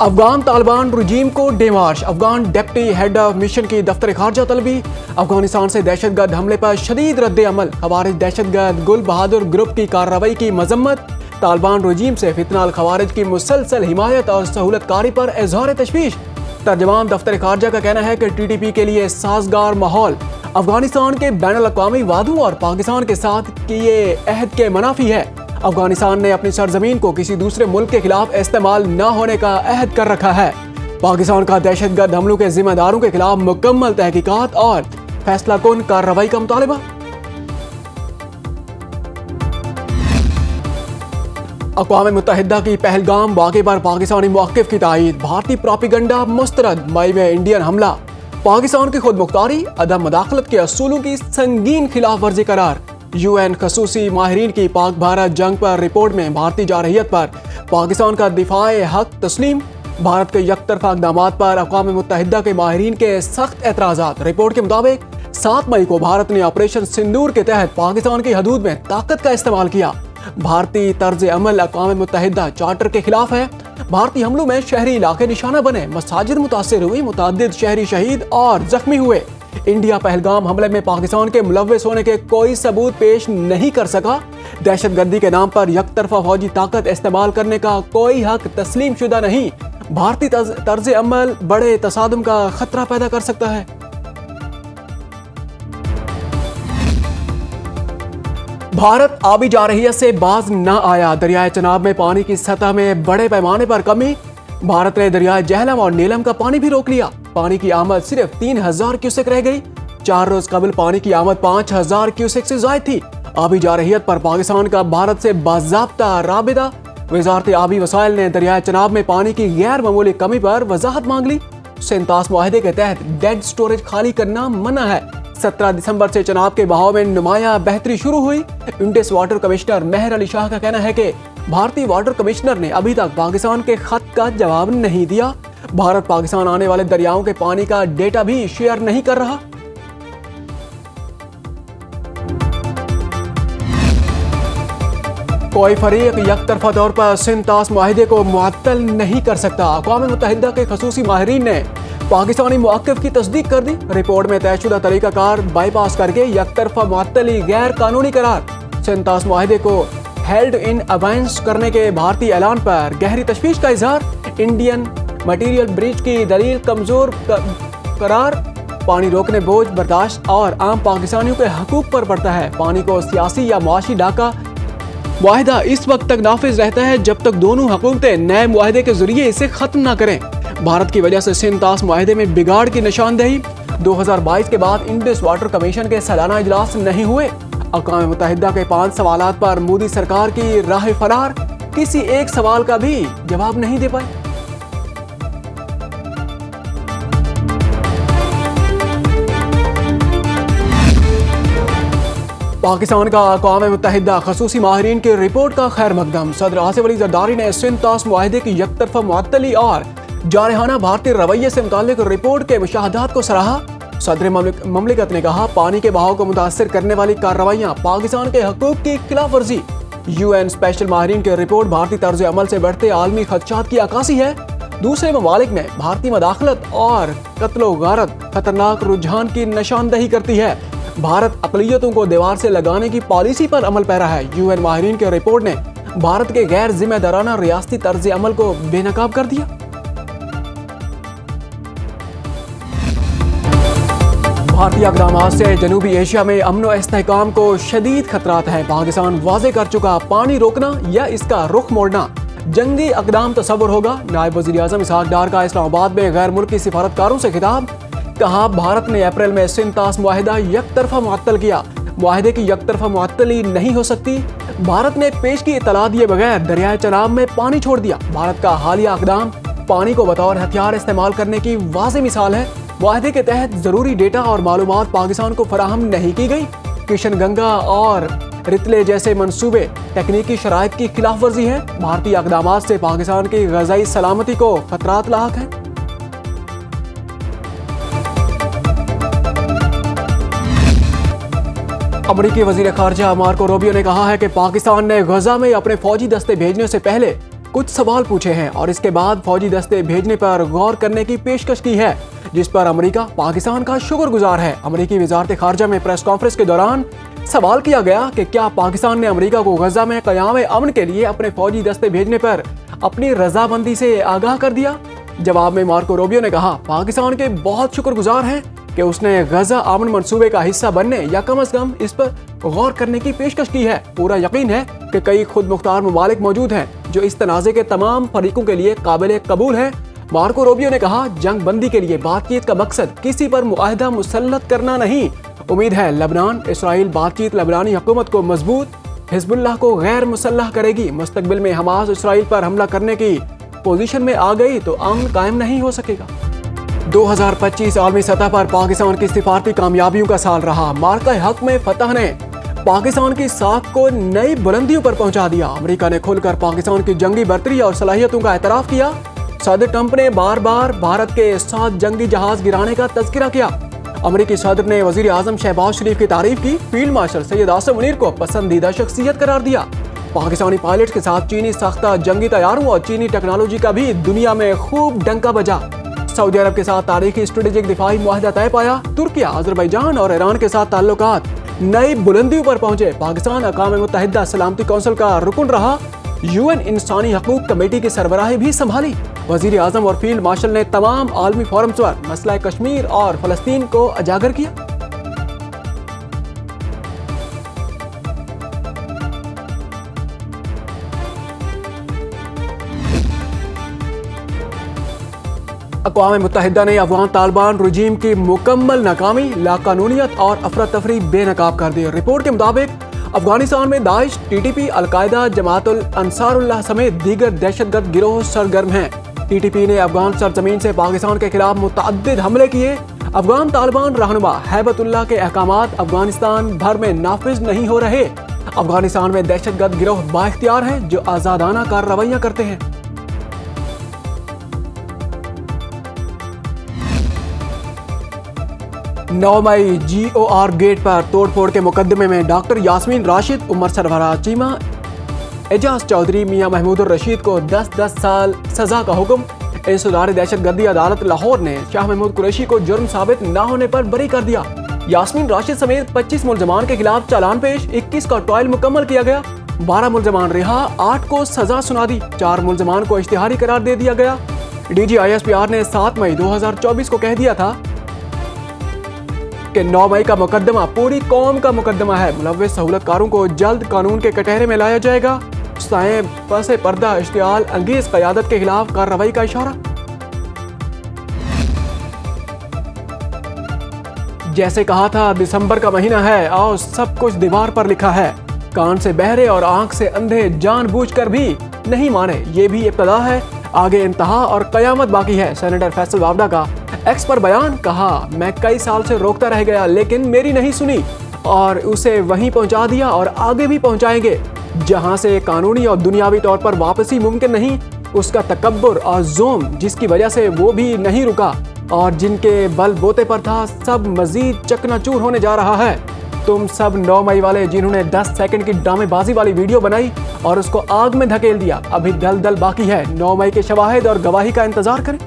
Afghan Taliban regime کو demarche, Afghan deputy head of mission کی دفتر خارجہ طلبی، افغانستان سے دہشت گرد حملے پر شدید رد عمل، خوارج دہشت گرد گل بہادر گروپ کی کارروائی کی مذمت، طالبان رجیم سے فتنہ الخوارج کی مسلسل حمایت اور سہولت کاری پر اظہار تشویش۔ ترجمان دفتر خارجہ کا کہنا ہے کہ ٹی ٹی پی کے لیے سازگار ماحول افغانستان کے بین الاقوامی وعدوں اور پاکستان کے ساتھ کیے عہد کے منافی ہے۔ افغانستان نے اپنی سرزمین کو کسی دوسرے ملک کے خلاف استعمال نہ ہونے کا عہد کر رکھا ہے۔ پاکستان کا دہشت گرد حملوں کے ذمہ داروں کے خلاف مکمل تحقیقات اور فیصلہ کن کارروائی کا مطالبہ۔ اقوام متحدہ کی پہلگام واقعے پر پاکستانی موقف کی تائید، بھارتی پروپیگنڈا مسترد، مئی میں انڈین حملہ پاکستان کی خود مختاری، عدم مداخلت کے اصولوں کی سنگین خلاف ورزی قرار۔ یو این خصوصی ماہرین کی پاک بھارت جنگ پر رپورٹ میں بھارتی جارحیت پر پاکستان کا دفاع حق تسلیم، بھارت کے یک طرفہ اقدامات پر اقوام متحدہ کے ماہرین کے سخت اعتراضات۔ رپورٹ کے مطابق 7 مئی کو بھارت نے آپریشن سندور کے تحت پاکستان کی حدود میں طاقت کا استعمال کیا۔ بھارتی طرز عمل اقوام متحدہ چارٹر کے خلاف ہے۔ بھارتی حملوں میں شہری علاقے نشانہ بنے، مساجد متاثر ہوئی، متعدد شہری شہید اور زخمی ہوئے۔ انڈیا پہلگام حملے میں پاکستان کے ملوث ہونے کے کوئی ثبوت پیش نہیں کر سکا۔ دہشت گردی کے نام پر یک طرفہ فوجی طاقت استعمال کرنے کا کوئی حق تسلیم شدہ نہیں۔ بھارتی طرز عمل بڑے تصادم کا خطرہ پیدا کر سکتا ہے۔ بھارت آبی جارحیت سے باز نہ آیا، دریائے چناب میں پانی کی سطح میں بڑے پیمانے پر کمی، بھارت نے دریائے جہلم اور نیلم کا پانی بھی روک لیا۔ پانی کی آمد صرف 3000 کیوسک رہ گئی۔ 4 روز قبل پانی کی آمد 5000 کیوسک سے زائد تھی۔ آبی جارحیت پر پاکستان کا بھارت سے باضابطہ رابطہ، وزارت آبی وسائل نے دریائے چناب میں پانی کی غیر معمولی کمی پر وضاحت مانگ لی۔ سینتاس معاہدے کے تحت ڈیڈ سٹوریج خالی کرنا منع ہے۔ 17 دسمبر سے چناب کے بہاؤ میں نمایاں بہتری شروع ہوئی۔ Indus water commissioner Mehr Ali Shah کا کہنا ہے کہ بھارتی واٹر کمشنر نے ابھی تک پاکستان کے خط کا جواب نہیں دیا۔ بھارت پاکستان آنے والے دریاؤں کے پانی کا ڈیٹا بھی شیئر نہیں کر رہا۔ کوئی فریق یک طرفہ طور پر سینتاس معاہدے کو معطل نہیں کر سکتا، اقوام متحدہ کے خصوصی ماہرین نے پاکستانی موقف کی تصدیق کر دی۔ رپورٹ میں طے شدہ طریقہ کار بائی پاس کر کے یک طرفہ معطلی غیر قانونی قرار، سینتاس معاہدے کو ہیلڈ ان ابائنس کرنے کے بھارتی اعلان پر گہری تشویش کا اظہار، انڈین مٹیریل بریچ کی دلیل کمزور قرار، پانی روکنے بوجھ برداشت اور عام پاکستانیوں کے حقوق پر پڑتا ہے۔ پانی کو سیاسی یا معاشی ڈاکہ معاہدہ اس وقت تک نافذ رہتا ہے جب تک دونوں حکومتیں نئے معاہدے کے ذریعے اسے ختم نہ کریں۔ بھارت کی وجہ سے سینتاس معاہدے میں بگاڑ کی نشاندہی، 2022 کے بعد انڈس واٹر کمیشن کے سالانہ اجلاس نہیں ہوئے، اقوام متحدہ کے 5 سوالات پر مودی سرکار کی راہ فرار، کسی ایک سوال کا بھی جواب نہیں دے پائے۔ پاکستان کا اقوام متحدہ خصوصی ماہرین کی رپورٹ کا خیر مقدم، صدر آصف علی زرداری نے سینتاس معاہدے کی یک طرفہ معطلی اور جارحانہ بھارتی رویے سے متعلق رپورٹ کے مشاہدات کو سراہا۔ صدر مملکت نے کہا، پانی کے بہاؤ کو متاثر کرنے والی کارروائیاں پاکستان کے حقوق کی خلاف ورزی۔ یو این اسپیشل ماہرین کی رپورٹ بھارتی طرز عمل سے بڑھتے عالمی خدشات کی عکاسی ہے۔ دوسرے ممالک میں بھارتی مداخلت اور قتل و غارت خطرناک رجحان کی نشاندہی کرتی ہے۔ بھارت اقلیتوں کو دیوار سے لگانے کی پالیسی پر عمل پیرا ہے۔ یو این ماہرین کی رپورٹ نے بھارت کے غیر ذمہ دارانہ ریاستی طرز عمل کو بے نقاب کر دیا۔ بھارتی اقدامات سے جنوبی ایشیا میں امن و استحکام کو شدید خطرات ہیں۔ پاکستان واضح کر چکا، پانی روکنا یا اس کا رخ موڑنا جنگی اقدام تصور ہوگا۔ نائب وزیر اعظم اسحاق ڈار کا اسلام آباد میں غیر ملکی سفارتکاروں سے خطاب، کہا بھارت نے اپریل میں سینتاس معاہدہ یک طرفہ معطل کیا، معاہدے کی یک طرفہ معطلی نہیں ہو سکتی۔ بھارت نے پیش کی اطلاع دیے بغیر دریائے چناب میں پانی چھوڑ دیا۔ بھارت کا حالیہ اقدام پانی کو بطور ہتھیار استعمال کرنے کی واضح مثال ہے۔ معاہدے کے تحت ضروری ڈیٹا اور معلومات پاکستان کو فراہم نہیں کی گئی۔ کشن گنگا اور رتلے جیسے منصوبے تکنیکی شرائط کی خلاف ورزی ہے۔ بھارتی اقدامات سے پاکستان کی غذائی سلامتی کو خطرات لاحق ہیں۔ امریکی وزیر خارجہ مارکو روبیو نے کہا ہے کہ پاکستان نے غزہ میں اپنے فوجی دستے بھیجنے سے پہلے कुछ सवाल पूछे हैं और इसके बाद फौजी दस्ते भेजने पर गौर करने की पेशकश की है, जिस पर अमेरिका पाकिस्तान का शुक्रगुजार है। अमेरिकी वजारत खारजा में प्रेस कॉन्फ्रेंस के दौरान सवाल किया गया कि क्या पाकिस्तान ने अमेरिका को गजा में क़याम अमन के लिए अपने फौजी दस्ते भेजने पर अपनी रजामंदी से आगाह कर दिया। जवाब में मार्को रूबियो ने कहा, पाकिस्तान के बहुत शुक्रगुजार हैं कि उसने गजा अमन मंसूबे का हिस्सा बनने या कम से कम इस पर गौर करने की पेशकश की है। पूरा यकीन है कि कई खुद मुख्तार ममालिक मौजूद हैं जो इस तनाज़े के तमाम फरीकों के लिए काबिल कबूल हैं। मार्को रूबियो ने कहा, जंग बंदी के लिए बातचीत का मकसद किसी पर मुआहदा मुसल्लत करना नहीं। उम्मीद है लबनान इसराइल बातचीत लबनानी हुकूमत को मजबूत, हिजबुल्लाह को गैर मुसल्लह करेगी। मुस्तकबिल में हमास इसराइल पर हमला करने की पोजीशन में आ गई तो अमन कायम नहीं हो सकेगा। 2025 आलमी सतह पर पाकिस्तान की सिफारती कामयाबियों का साल रहा। मार्का हक में फतह ने पाकिस्तान की साख को नई बुलंदियों पर पहुंचा दिया। अमेरिका ने खुलकर पाकिस्तान की जंगी बर्तरी और सलाहियतों का एतराफ़ किया। सदर ट्रंप ने बार बार भारत के 7 जंगी जहाज गिराने का तज़किरा किया। अमेरिकी सदर ने वज़ीर आज़म शहबाज शरीफ की तारीफ की। फील्ड मार्शल सैयद आसिम मुनीर को पसंदीदा शख्सियत करार दिया। पाकिस्तानी पायलट्स के साथ चीनी साख्ता जंगी तैयारों और चीनी टेक्नोलॉजी का भी दुनिया में खूब डंका बजा। सऊदी अरब के साथ तारीखी स्ट्रेटेजिक दिफाई मुआहदा तय पाया। तुर्किया, अजरबैजान और ईरान के साथ ताल्लुकात नई बुलंदियों पर पहुंचे। पाकिस्तान अक़वाम मुत्तहिदा सलामती कौंसिल का रुकन रहा। यूएन इंसानी हकूक कमेटी की सरबराही भी संभाली। वज़ीर आज़म और फील्ड मार्शल ने तमाम आलमी फोरम्स पर मसला कश्मीर और फ़लस्तीन को उजागर किया। अक़वाम मुत्तहिदा ने अफ़गान तालिबान रजीम की मुकम्मल नाकामी, लाकानूनियत और अफरा तफरी बेनकाब कर दी। रिपोर्ट के मुताबिक अफगानिस्तान में Daesh, TTP, al Qaeda, Jamatul Ansarullah समेत दीगर दहशतगर्द गिरोह सरगर्म हैं। टीटीपी ने अफगान सरजमीन से पाकिस्तान के खिलाफ मुतअद्दिद हमले किए। अफगान तालिबान रहनुमा हैबतुल्लाह के अहकामात अफगानिस्तान भर में नाफिज नहीं हो रहे। अफगानिस्तान में दहशतगर्द गिरोह बाइख्तियार हैं जो आज़ादाना कार्रवाइयाँ करते हैं। 9 मई GOR गेट पर तोड़फोड़ के मुकदमे में डॉक्टर यास्मीन राशिद, उमर सरवराज चीमा, एजाज चौधरी, मियां महमूद रशीद को 10-10 साल सजा का हुक्म। इंसदार दहशतगर्दी अदालत लाहौर ने शाह महमूद कुरैशी को जुर्म साबित न होने पर बरी कर दिया। यास्मीन राशिद समेत 25 मुलजमान के खिलाफ चालान पेश, 21 का ट्रायल मुकम्मल किया गया। 12 मुलजमान रिहा, 8 को सजा सुना दी, 4 मुलजमान को इश्तिहारी करार दे दिया गया। DGISPR ने 7 मई 2024 को कह दिया था कि 9 मई का मुकदमा पूरी कौम का मुकदमा है। मुलव्विस सहूलतकारों को जल्द कानून के कटहरे में लाया जाएगा। साएं पसे पर्दा इश्तियाल अंगेज क़यादत के खिलाफ कार्रवाई का इशारा। जैसे कहा था दिसंबर का महीना है, आओ सब कुछ दीवार पर लिखा है। कान से बहरे और आंख से अंधे जानबूझकर भी नहीं माने, ये भी इब्तदा है, आगे इंतहा और कयामत बाकी है। सेनेटर फैसल वावडा का एक्स पर बयान, कहा मैं कई साल से रोकता रह गया लेकिन मेरी नहीं सुनी और उसे वहीं पहुंचा दिया और आगे भी पहुंचाएंगे जहां से कानूनी और दुनियावी तौर पर वापसी मुमकिन नहीं। उसका तकब्बुर और जोम जिसकी वजह से वो भी नहीं रुका और जिनके बल बोते पर था, सब मजीद चकनाचूर होने जा रहा है। तुम सब 9 मई वाले जिन्होंने 10 सेकंड की ड्रामेबाजी वाली वीडियो बनाई और उसको आग में धकेल दिया, अभी दलदल बाकी है। 9 मई के शवाहिद और गवाही का इंतजार करें।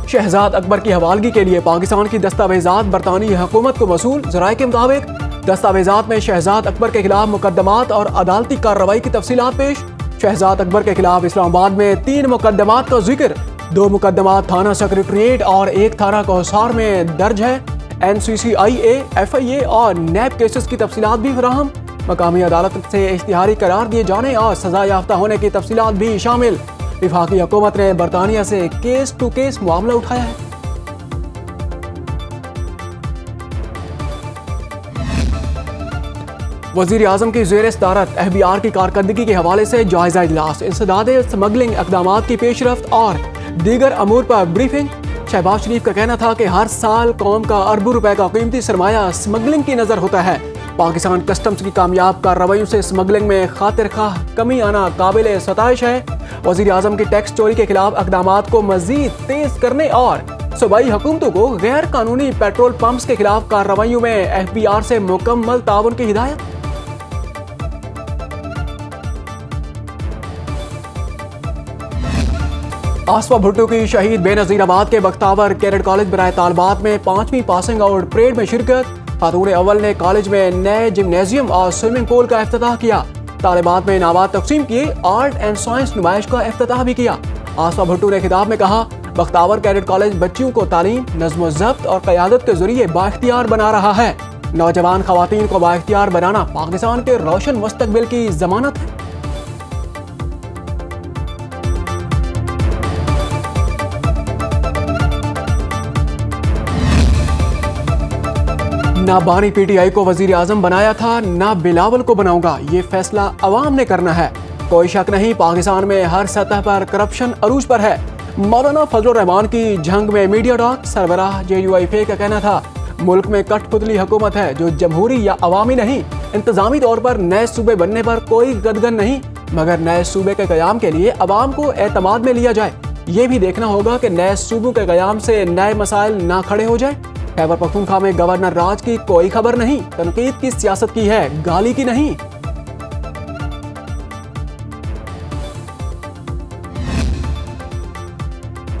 शहजाद अकबर की हवालगी के लिए पाकिस्तान की दस्तावेजात बरतानी हुकूमत को मसूल। ज़राए के मुताबिक दस्तावेजात में शहजाद अकबर के खिलाफ मुकदमात और अदालती कार्रवाई की तफसीलात पेश। शहजाद अकबर के खिलाफ इस्लामाबाद में 3 मुकदमात का जिक्र, 2 मुकदमात थाना सेक्रेटरीट और 1 थाना कोहसार में दर्ज है। NCCIA, FIA और NAB केसेस की तफसीलात भी फराहम। मकामी अदालत से इश्तिहारी करार दिए जाने और सजा याफ्ता होने की तफसीलात भी शामिल। वफाकी हुकूमत ने बरतानिया से केस टू केस मामला उठाया है। वज़ीर आज़म की ज़ेर सदारत FBR की कारकर्दगी के हवाले से जायजा इजलास, इंसदाद स्मगलिंग इक़दामात की पेशरफ्त और दीगर अमूर पर ब्रीफिंग। शहबाज शरीफ का कहना था कि हर साल कौम का अरबों रुपए का कीमती सरमाया स्मगलिंग की नज़र होता है। पाकिस्तान कस्टम्स की कामयाब कार्रवाइयों से स्मगलिंग में खातिर खाह कमी आना काबिल सताइश है। वज़ीर आज़म की टैक्स चोरी के खिलाफ इक़दामात को मज़ीद तेज़ करने और सूबाई हुकूमतों को गैर कानूनी पेट्रोल पंप्स के खिलाफ कार्रवाइयों में FBR से मुकम्मल ताउन की हिदायत। आसफा भुट्टो की शहीद बेनज़ीराबाद के बख्तावर कैडेट कॉलेज बराए तालबात में 5वीं पासिंग आउट परेड में शिरकत। खातून अव्वल ने कॉलेज में नए जिम्नेजियम और स्विमिंग पूल का इफ्तिताह किया। तालिबात में इनामात तकसीम किए। आर्ट एंड साइंस नुमाइश का इफ्तिताह भी किया। आसफा भुट्टो ने खिताब में कहा, बख्तावर कैडेट कॉलेज बच्चियों को तालीम, नज़्म ज़ब्त और क़यादत के जरिए बाइख्तियार बना रहा है। नौजवान खवातीन को बाइख्तियार बनाना पाकिस्तान के रोशन मुस्तकबिल की जमानत है। ना बानी पीटीआई को वजीर आजम बनाया था, ना बिलावल को बनाऊंगा, ये फैसला अवाम ने करना है। कोई शक नहीं, पाकिस्तान में हर सतह पर करप्शन अरूज पर है। मौलाना फजलुर रहमान की जंग में मीडिया डॉक सरबराह JUIFA का कहना था, मुल्क में कठपुतली हुकूमत है जो जमहूरी या अवामी नहीं। इंतजामी तौर पर नए सूबे बनने पर कोई गदगन नहीं, मगर नए सूबे के कयाम के लिए अवाम को एतमाद में लिया जाए। ये भी देखना होगा कि नए सूबों के कयाम से नए मसाइल ना खड़े हो जाए। खैबर पख्तूनख्वा में गवर्नर राज की कोई खबर नहीं, तनकीद की सियासत की है, गाली की नहीं।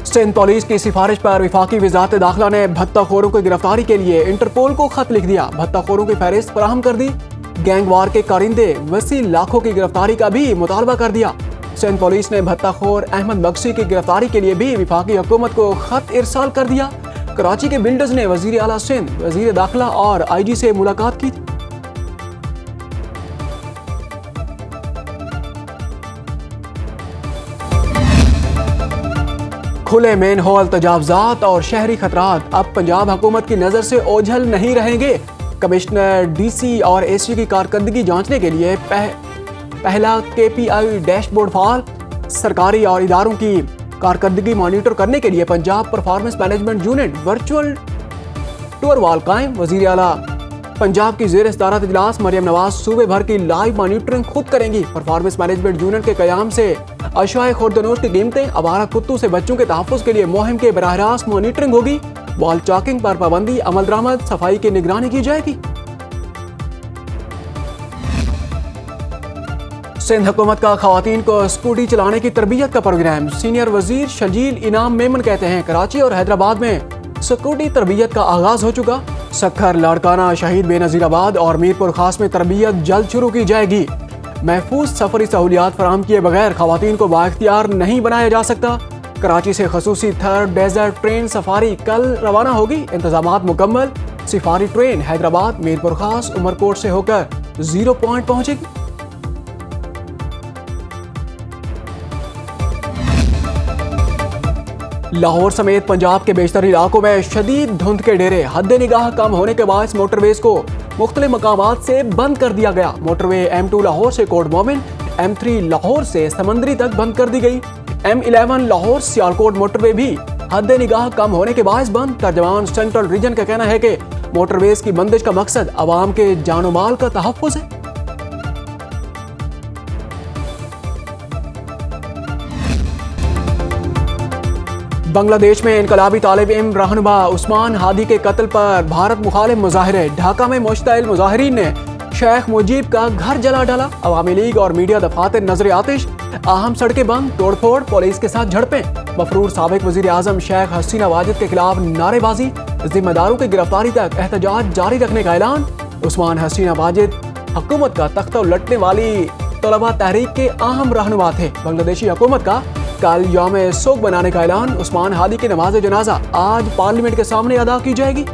सिंध पुलिस की सिफारिश पर वफाकी वज़ारत दाखिला ने भत्ताखोरों की गिरफ्तारी के लिए इंटरपोल को खत लिख दिया। भत्ताखोरों की फहरिस्त फराहम कर दी। गैंगवार के कारिंदे वसी लाखों की गिरफ्तारी का भी मुतालबा कर दिया। सिंध पुलिस ने भत्ताखोर अहमद बख्शी की गिरफ्तारी के लिए भी वफाकी हुकूमत को खत इरसाल कर दिया। कराची के बिल्डर्स ने वजीर आला सिंध, वजीर दाखिला और IG से मुलाकात की। खुले मेन होल तजावजात और शहरी खतरात अब पंजाब हुकूमत की नजर से ओझल नहीं रहेंगे। कमिश्नर DC और AC की कारकर्दगी जांचने के लिए पहला KPI डैशबोर्ड फाल। सरकारी और इदारों की कारकर्दगी मॉनिटर करने के लिए Punjab performance management unit virtual tour वाल कायम। वजीर आला पंजाब की ज़ेर सदारत इजलास मरियम नवाज सूबे भर की लाइव मॉनिटरिंग खुद करेंगी। परफॉर्मेंस मैनेजमेंट यूनिट के कयाम से अशाए खुर्दनोश की कीमतें, आवारा कुत्तों से बच्चों के तहफ़्फ़ुज़ के लिए मुहिम के बराह रास्त मॉनिटरिंग होगी। वॉल चॉकिंग पर पाबंदी, अमल दरामद, सफाई की निगरानी की जाएगी। सिंध हुकूमत का खवातीन को स्कूटी चलाने की तरबियत का प्रोग्राम। सीनियर वजीर शजील इनाम मेमन कहते हैं, कराची और हैदराबाद में स्कूटी तरबियत का आगाज हो चुका। सखर, लाड़काना, शहीद बेनज़ीराबाद और मीरपुर खास में तरबियत जल्द शुरू की जाएगी। महफूज सफरी सहूलियात फराहम किए बगैर खवातीन को बाइख्तियार नहीं बनाया जा सकता। कराची से खसूसी थर्ड डेजर्ट ट्रेन सफारी कल रवाना होगी। इंतजामात मुकम्मल। सफारी ट्रेन हैदराबाद, मीरपुर खास, उमरकोट से होकर 0 पॉइंट पहुंचेगी। लाहौर समेत पंजाब के बेशतर इलाकों में शदीद धुंध के डेरे। हद निगाह कम होने के बाद मोटरवेज को मुख्तलिफ मकामात से बंद कर दिया गया। मोटरवे M2 लाहौर से कोट मोमिन, M3 लाहौर से समंदरी तक बंद कर दी गई। M11 लाहौर सियालकोट मोटरवे भी हद निगाह कम होने के बाद बंद। तर्जमान सेंट्रल रीजन का कहना है कि मोटरवेज की बंदिश का मकसद अवाम के जानो माल का तहफ़्फ़ुज़ है। बांग्लादेश में इनकलाबी तालिब इल्म रहनुमा उस्मान हादी के कत्ल पर भारत मुखालिफ मुजाहिरे। ढाका में मुश्तइल मुजाहिरीन ने शेख मुजीब का घर जला डाला। अवामी लीग और मीडिया दफातर नजर आतिश। अहम सड़कें बंद, तोड़फोड़, पुलिस के साथ झड़पें। मफरूर साबिक वजीर आजम शेख हसीना वाजिद के खिलाफ नारेबाजी। जिम्मेदारों की गिरफ्तारी तक एहतजाज जारी रखने का ऐलान। उस्मान हसीना वाजिद हुकूमत का तख्ता उलटने वाली तलबा तहरीक के अहम रहनुमा थे। बांग्लादेशी हुकूमत का कल यौम सोग बनाने का ऐलान। उस्मान हादी की नमाज जनाजा आज पार्लियामेंट के सामने अदा की जाएगी।